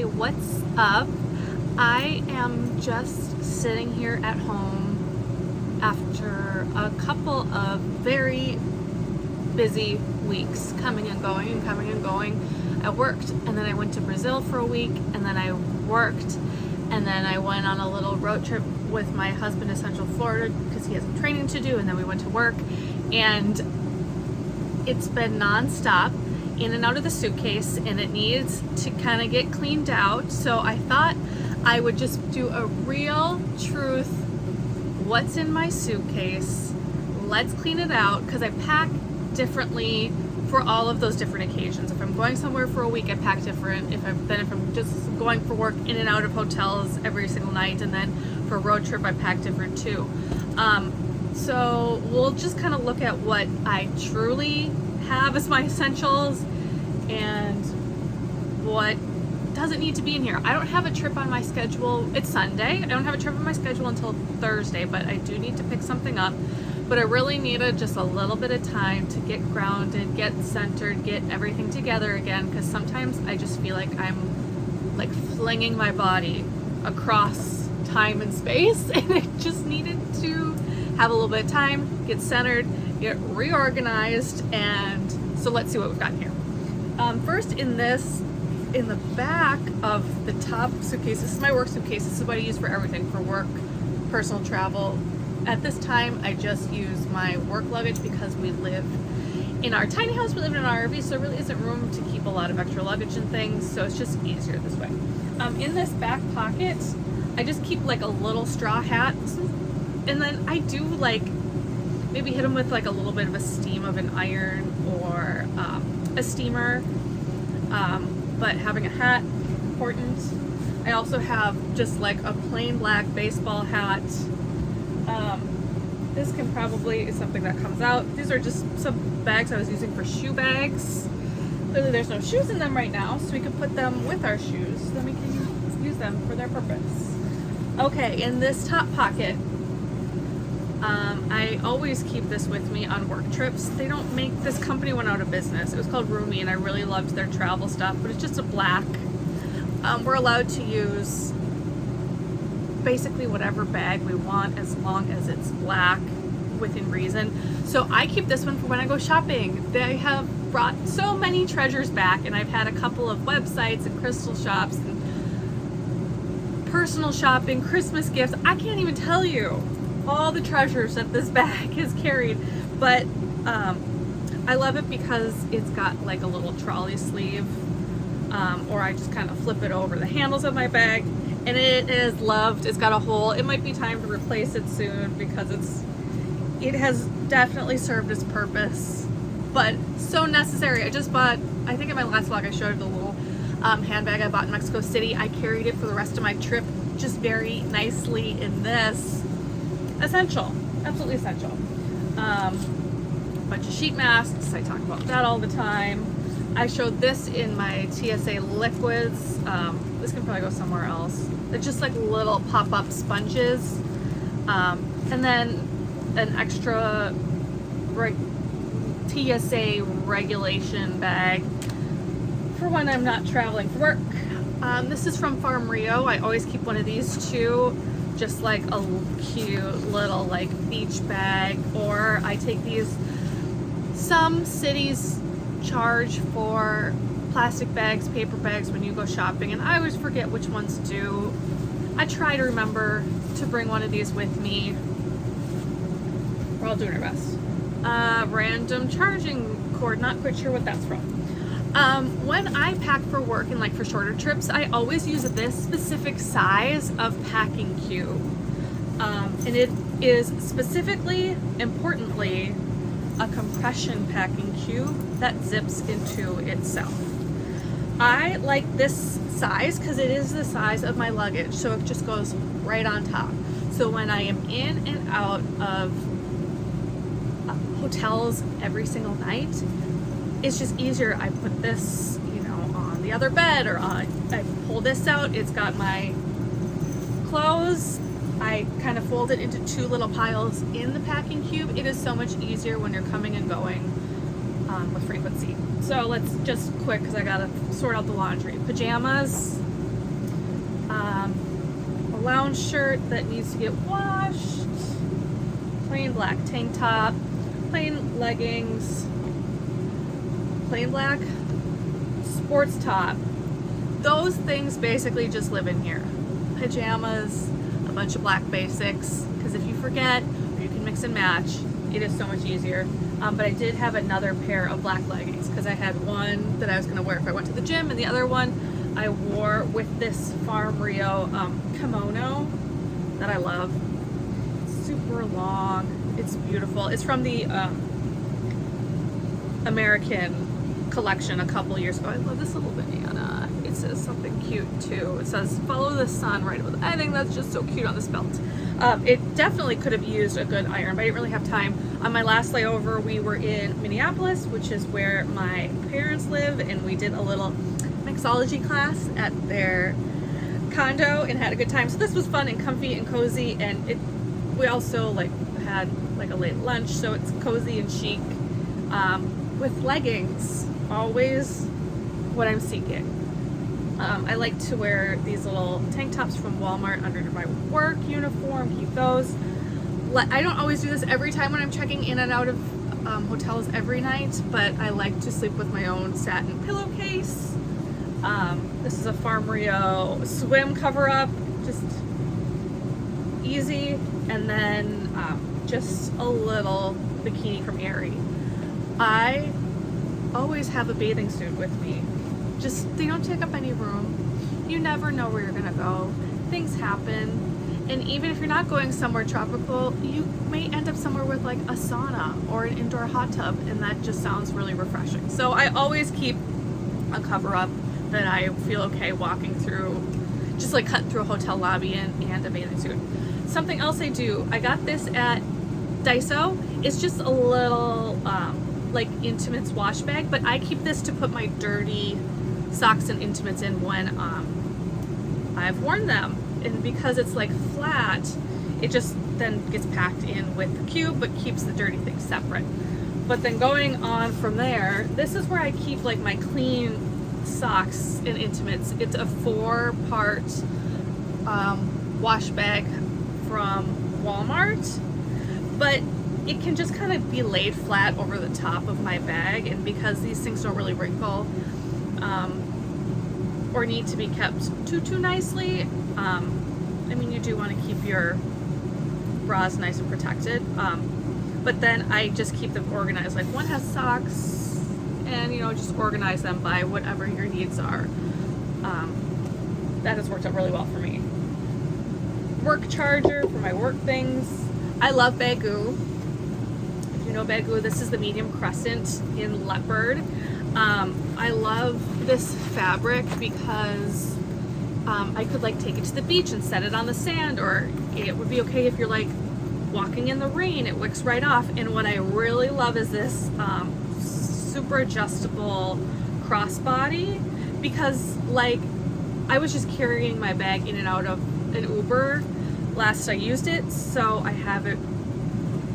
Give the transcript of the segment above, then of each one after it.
Hey, what's up? I am just sitting here at home after a couple of very busy weeks, coming and going and coming and going. I worked, and then I went to Brazil for a week, and then I worked, and then I went on a little road trip with my husband to Central Florida because he has some training to do, and then we went to work, and it's been non-stop, in and out of the suitcase, and it needs to kind of get cleaned out. So I thought I would just do a real truth, what's in my suitcase, let's clean it out, because I pack differently for all of those different occasions. If I'm going somewhere for a week, I pack different. If I'm just going for work in and out of hotels every single night, and then for a road trip, I pack different too. So we'll just kind of look at what I truly have as my essentials and what doesn't need to be in here. I don't have a trip on my schedule. It's Sunday. I don't have a trip on my schedule until Thursday, but I do need to pick something up. But I really needed just a little bit of time to get grounded, get centered, get everything together again, because sometimes I just feel like I'm like flinging my body across time and space, and I just needed to have a little bit of time, get centered, get reorganized. And so let's see what we've got here. First, in the back of the top suitcase, this is my work suitcase. This is what I use for everything, for work, personal travel. At this time, I just use my work luggage because we live in our tiny house. We live in an RV, so there really isn't room to keep a lot of extra luggage and things, so it's just easier this way. In this back pocket, I just keep like a little straw hat, and then I do like maybe hit them with like a little bit of a steam of an iron or a steamer, but having a hat, important. I also have just like a plain black baseball hat. This can probably is something that comes out. These are just some bags I was using for shoe bags. Clearly there's no shoes in them right now, so we can put them with our shoes. Then we can use them for their purpose. Okay, in this top pocket, I always keep this with me on work trips. They don't make, this company went out of business. It was called Roomy, and I really loved their travel stuff, but it's just a black. We're allowed to use basically whatever bag we want as long as it's black within reason. So I keep this one for when I go shopping. They have brought so many treasures back, and I've had a couple of websites and crystal shops and personal shopping, Christmas gifts. I can't even tell you all the treasures that this bag has carried, but I love it because it's got like a little trolley sleeve, or I just kind of flip it over the handles of my bag, and it is loved. It's got a hole. It might be time to replace it soon because it has definitely served its purpose, but so necessary. I just bought, I think in my last vlog I showed the little handbag I bought in Mexico City. I carried it for the rest of my trip just very nicely in this. Essential, absolutely essential. Bunch of sheet masks, I talk about that all the time. I showed this in my TSA liquids. This can probably go somewhere else. They're just like little pop-up sponges. And then an extra TSA regulation bag for when I'm not traveling for work. This is from Farm Rio. I always keep one of these too. Just like a cute little like beach bag, or I take these, some cities charge for plastic bags, paper bags when you go shopping, and I always forget which ones do. I try to remember to bring one of these with me. We're all doing our best. Random charging cord, not quite sure what that's from. When I pack for work and like for shorter trips, I always use this specific size of packing cube. And it is specifically, importantly, a compression packing cube that zips into itself. I like this size because it is the size of my luggage, so it just goes right on top. So when I am in and out of hotels every single night, it's just easier. I put this, on the other bed, or I pull this out. It's got my clothes. I kind of fold it into two little piles in the packing cube. It is so much easier when you're coming and going with frequency. So let's just quick, because I gotta sort out the laundry. Pajamas, a lounge shirt that needs to get washed, plain black tank top, plain leggings, plain black sports top. Those things basically just live in here. Pajamas, a bunch of black basics, because if you forget, or you can mix and match, it is so much easier. But I did have another pair of black leggings because I had one that I was going to wear if I went to the gym, and the other one I wore with this Farm Rio kimono that I love. It's super long. It's beautiful. It's from the American collection a couple years ago. I love this little banana. It says something cute too. It says follow the sun right above. I think that's just so cute on this belt. It definitely could have used a good iron, but I didn't really have time. On my last layover, we were in Minneapolis, which is where my parents live, and we did a little mixology class at their condo and had a good time. So this was fun and comfy and cozy, and we also had a late lunch, so it's cozy and chic with leggings. Always what I'm seeking. I like to wear these little tank tops from Walmart under my work uniform, keep those. I don't always do this every time when I'm checking in and out of hotels every night, but I like to sleep with my own satin pillowcase. This is a Farm Rio swim cover-up, just easy, and then just a little bikini from Aerie. I always have a bathing suit with me. They don't take up any room. You never know where you're gonna go. Things happen. And even if you're not going somewhere tropical, you may end up somewhere with like a sauna or an indoor hot tub, and that just sounds really refreshing. So I always keep a cover up that I feel okay walking through, just like cutting through a hotel lobby and a bathing suit. Something else I do, I got this at Daiso. It's just a little like intimates wash bag, but I keep this to put my dirty socks and intimates in when I've worn them. And because it's like flat, it just then gets packed in with the cube but keeps the dirty things separate. But then going on from there, this is where I keep like my clean socks and intimates. It's a 4-part wash bag from Walmart, but it can just kind of be laid flat over the top of my bag, and because these things don't really wrinkle or need to be kept too nicely, I mean, you do want to keep your bras nice and protected, but then I just keep them organized. Like one has socks, and just organize them by whatever your needs are. That has worked out really well for me. Work charger for my work things. I love Baggu. If you know Baggu, this is the medium crescent in leopard. I love this fabric because I could take it to the beach and set it on the sand, or it would be okay if you're walking in the rain. It wicks right off. And what I really love is this super adjustable crossbody, because I was just carrying my bag in and out of an Uber last I used it, so I have it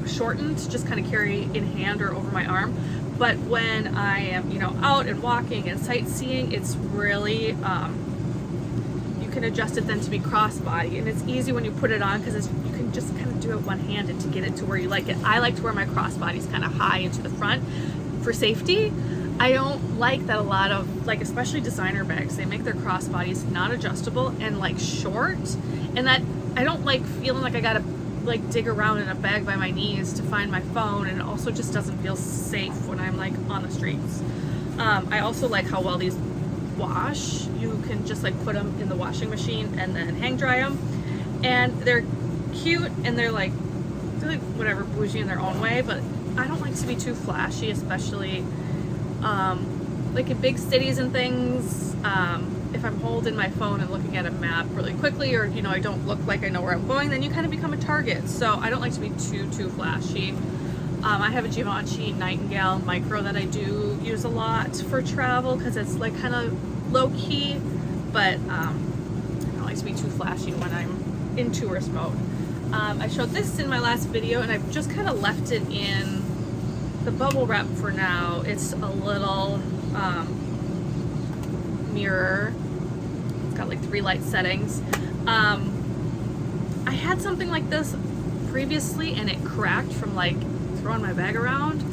shortened to just kind of carry in hand or over my arm. But when I am out and walking and sightseeing, it's really you can adjust it then to be crossbody, and it's easy when you put it on because you can just kind of do it one-handed to get it to where you like it. I like to wear my crossbodies kind of high into the front for safety. I don't like that a lot of especially designer bags, they make their crossbodies not adjustable and short, and that I don't like feeling like I gotta dig around in a bag by my knees to find my phone, and it also just doesn't feel safe when I'm on the streets. I also like how well these wash. You can just put them in the washing machine and then hang dry them, and they're cute, and they're whatever, bougie in their own way, but I don't like to be too flashy, especially in big cities and things. If I'm holding my phone and looking at a map really quickly, or I don't look like I know where I'm going, then you kind of become a target. So I don't like to be too flashy. I have a Givenchy Nightingale Micro that I do use a lot for travel because it's kind of low key, but I don't like to be too flashy when I'm in tourist mode. I showed this in my last video, and I've just kind of left it in the bubble wrap for now. It's a little mirror. got like 3 light settings. I had something like this previously and it cracked from like throwing my bag around.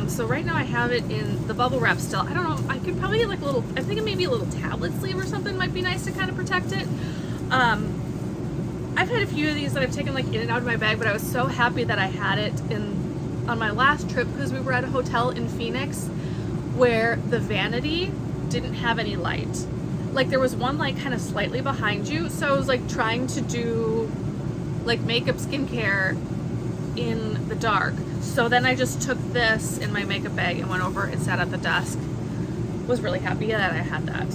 So right now I have it in the bubble wrap still. I don't know, I could probably get like a little, I'm thinking maybe a little tablet sleeve or something might be nice to kind of protect it. I've had a few of these that I've taken like in and out of my bag, but I was so happy that I had it on my last trip because we were at a hotel in Phoenix where the vanity didn't have any light. Like there was one like kind of slightly behind you, so I was like trying to do like makeup, skincare in the dark. So then I just took this in my makeup bag and went over and sat at the desk. Was really happy that I had that.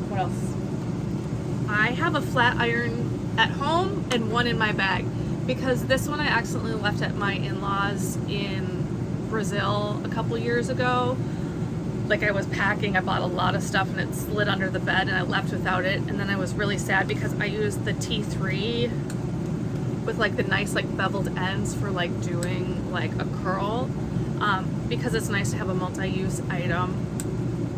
What else? I have a flat iron at home and one in my bag because this one I accidentally left at my in-laws in Brazil a couple years ago. Like I was packing, I bought a lot of stuff and it slid under the bed and I left without it, and then I was really sad because I used the T3 with like the nice like beveled ends for like doing like a curl, because it's nice to have a multi-use item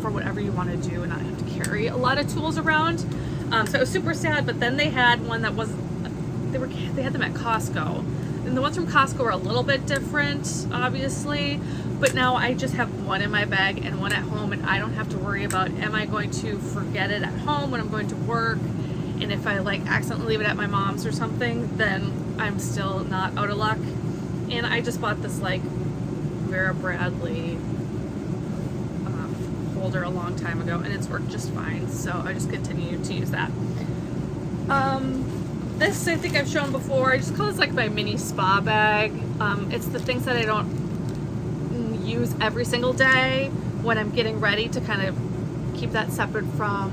for whatever you want to do and not have to carry a lot of tools around. So it was super sad, but then they had one that was, they had them at Costco, and the ones from Costco are a little bit different obviously, but now I just have one in my bag and one at home, and I don't have to worry about am I going to forget it at home when I'm going to work, and if I like accidentally leave it at my mom's or something, then I'm still not out of luck. And I just bought this like Vera Bradley holder a long time ago and it's worked just fine, so I just continue to use that. This I think I've shown before. I just call this like my mini spa bag. It's the things that I don't use every single day when I'm getting ready, to kind of keep that separate from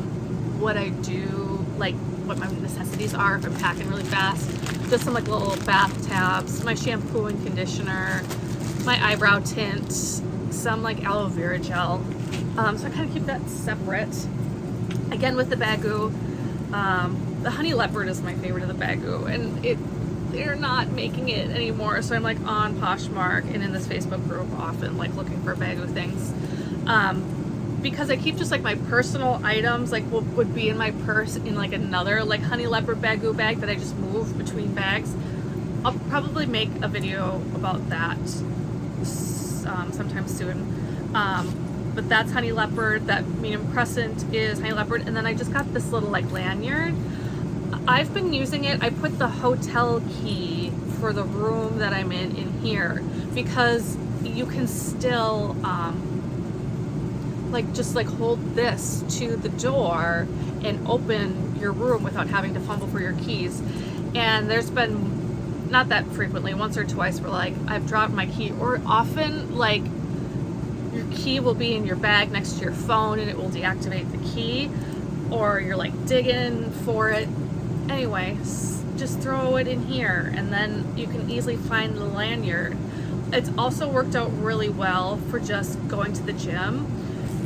what I do, like what my necessities are if I'm packing really fast. Just some like little bath tabs, my shampoo and conditioner, my eyebrow tint, some like aloe vera gel. So I kind of keep that separate. Again with the Baggu, the honey leopard is my favorite of the Baggu, and they're not making it anymore, so I'm like on Poshmark and in this Facebook group often like looking for Baggu things, because I keep just like my personal items like would be in my purse in like another like honey leopard Baggu bag that I just move between bags. I'll probably make a video about that sometime soon. But that's honey leopard, that medium crescent is honey leopard, and then I just got this little like lanyard. I've been using it. I put the hotel key for the room that I'm in here, because you can still like just like hold this to the door and open your room without having to fumble for your keys. And there's been, not that frequently, once or twice where like I've dropped my key, or often like your key will be in your bag next to your phone and it will deactivate the key, or you're like digging for it. Anyway, just throw it in here and then you can easily find the lanyard. It's also worked out really well for just going to the gym,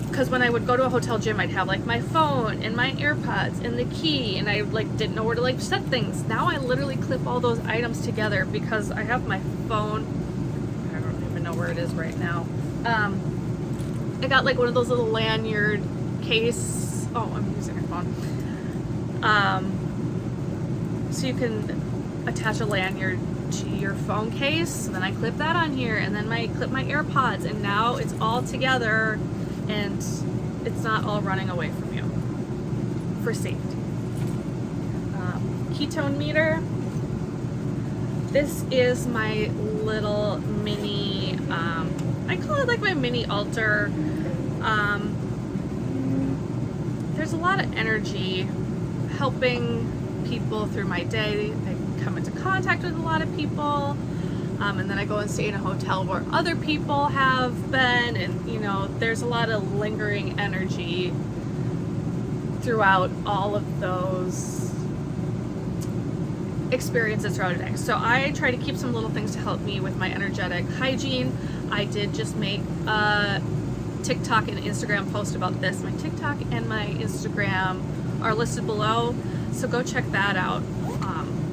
because when I would go to a hotel gym I'd have like my phone and my AirPods and the key, and I like didn't know where to like set things. Now I literally clip all those items together because I have my phone. I don't even know where it is right now. I got like one of those little lanyard case. Oh, I'm using my phone. So you can attach a lanyard to your phone case. And then I clip that on here, and then I clip my AirPods, and now it's all together and it's not all running away from you for safety. Ketone meter. This is my little mini, I call it like my mini altar. There's a lot of energy helping people through my day. I come into contact with a lot of people, and then I go and stay in a hotel where other people have been, and you know, there's a lot of lingering energy throughout all of those experiences throughout a day. So I try to keep some little things to help me with my energetic hygiene. I did just make a TikTok and Instagram post about this. My TikTok and my Instagram are listed below, so go check that out.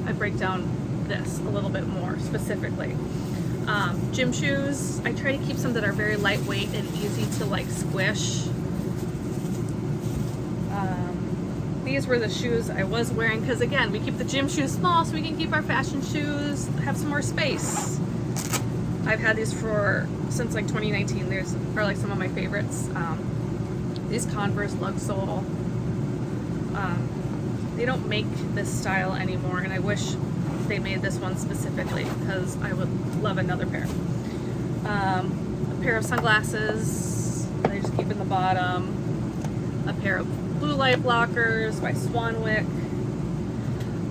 I break down this a little bit more specifically. Gym shoes, I try to keep some that are very lightweight and easy to like squish. these were the shoes I was wearing, because again, we keep the gym shoes small so we can keep our fashion shoes, have some more space. I've had these since like 2019. These are like some of my favorites. These Converse lug sole. They don't make this style anymore, and I wish they made this one specifically, because I would love another pair. A pair of sunglasses, I just keep in the bottom. A pair of blue light blockers by Swanwick.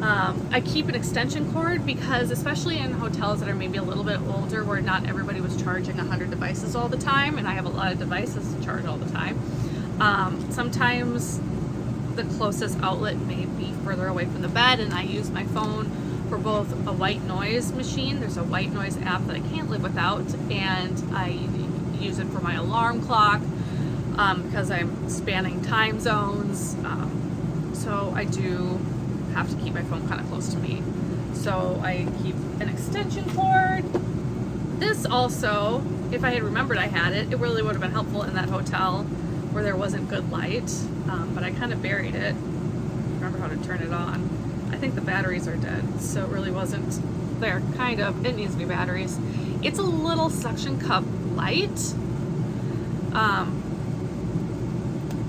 I keep an extension cord because, especially in hotels that are maybe a little bit older, where not everybody was charging 100 devices all the time, and I have a lot of devices to charge all the time. Sometimes the closest outlet may be further away from the bed, and I use my phone for both a white noise machine. There's a white noise app that I can't live without, and I use it for my alarm clock because I'm spanning time zones. So I do have to keep my phone kind of close to me. So I keep an extension cord. This also, if I had remembered I had it, it really would have been helpful in that hotel where there wasn't good light, but I kind of buried it. Remember how to turn it on. I think the batteries are dead, so it really wasn't there. Kind of. It needs new batteries. It's a little suction cup light,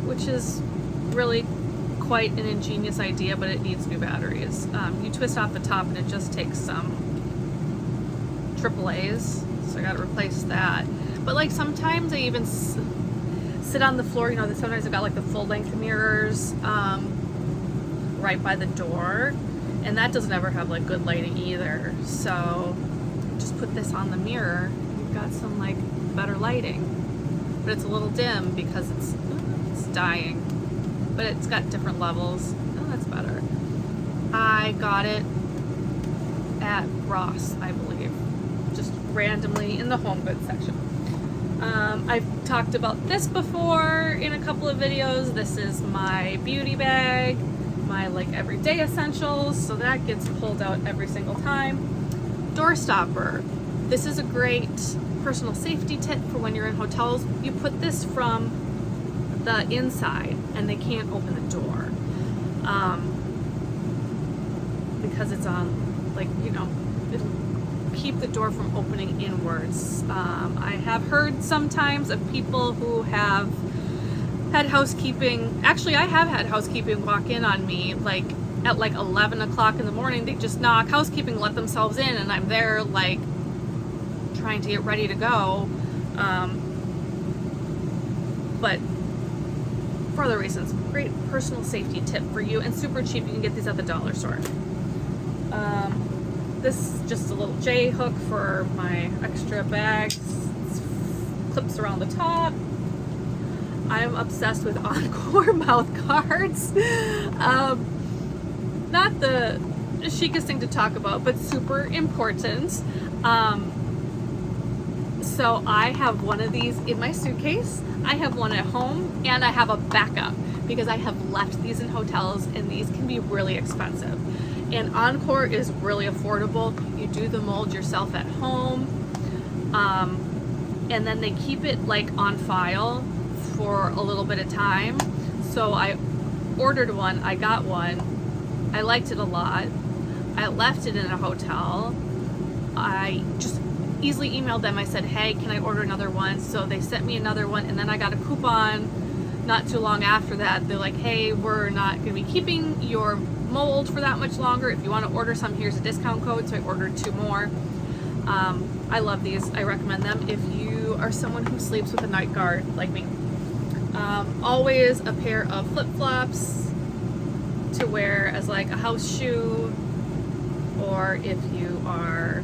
which is really quite an ingenious idea, but it needs new batteries. You twist off the top and it just takes some AAAs, so I gotta replace that. But like sometimes I even sit on the floor, you know, sometimes I've got like the full length mirrors right by the door, and that doesn't ever have like good lighting either. So just put this on the mirror, you've got some like better lighting, but it's a little dim because it's dying, but it's got different levels. Oh, that's better. I got it at Ross, I believe, just randomly in the home goods section. I've talked about this before in a couple of videos. This is my beauty bag, my like everyday essentials, so that gets pulled out every single time. Door stopper. This is a great personal safety tip for when you're in hotels. You put this from the inside and they can't open the door because it's on, like, you know, it'll keep the door from opening inwards. I have heard sometimes of people who have had housekeeping, actually I have had housekeeping walk in on me like at like 11 o'clock in the morning. They just knock, housekeeping let themselves in, and I'm there like trying to get ready to go. But for other reasons, great personal safety tip for you, and super cheap. You can get these at the dollar store. This is just a little J hook for my extra bags. It's clips around the top. I'm obsessed with Encore mouth guards. Not the chicest thing to talk about, but super important. So I have one of these in my suitcase. I have one at home, and I have a backup because I have left these in hotels, and these can be really expensive. And Encore is really affordable. You do the mold yourself at home, and then they keep it like on file for a little bit of time. So I ordered one, I got one, I liked it a lot. I left it in a hotel. I just easily emailed them. I said, hey, can I order another one? So they sent me another one, and then I got a coupon not too long after that. They're like, hey, we're not going to be keeping your mold for that much longer. If you want to order some, here's a discount code. So I ordered 2 more. I love these. I recommend them if you are someone who sleeps with a night guard like me. Always a pair of flip-flops to wear as like a house shoe, or if you are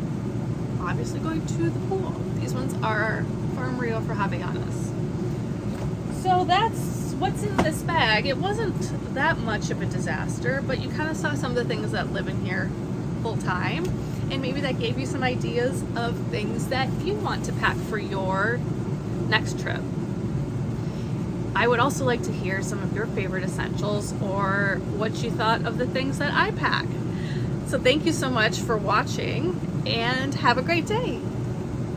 obviously going to the pool. These ones are Farm Rio for Havaianas. So that's what's in this bag. It wasn't that much of a disaster, but you kind of saw some of the things that live in here full time, and maybe that gave you some ideas of things that you want to pack for your next trip. I would also like to hear some of your favorite essentials or what you thought of the things that I pack. So thank you so much for watching, and have a great day.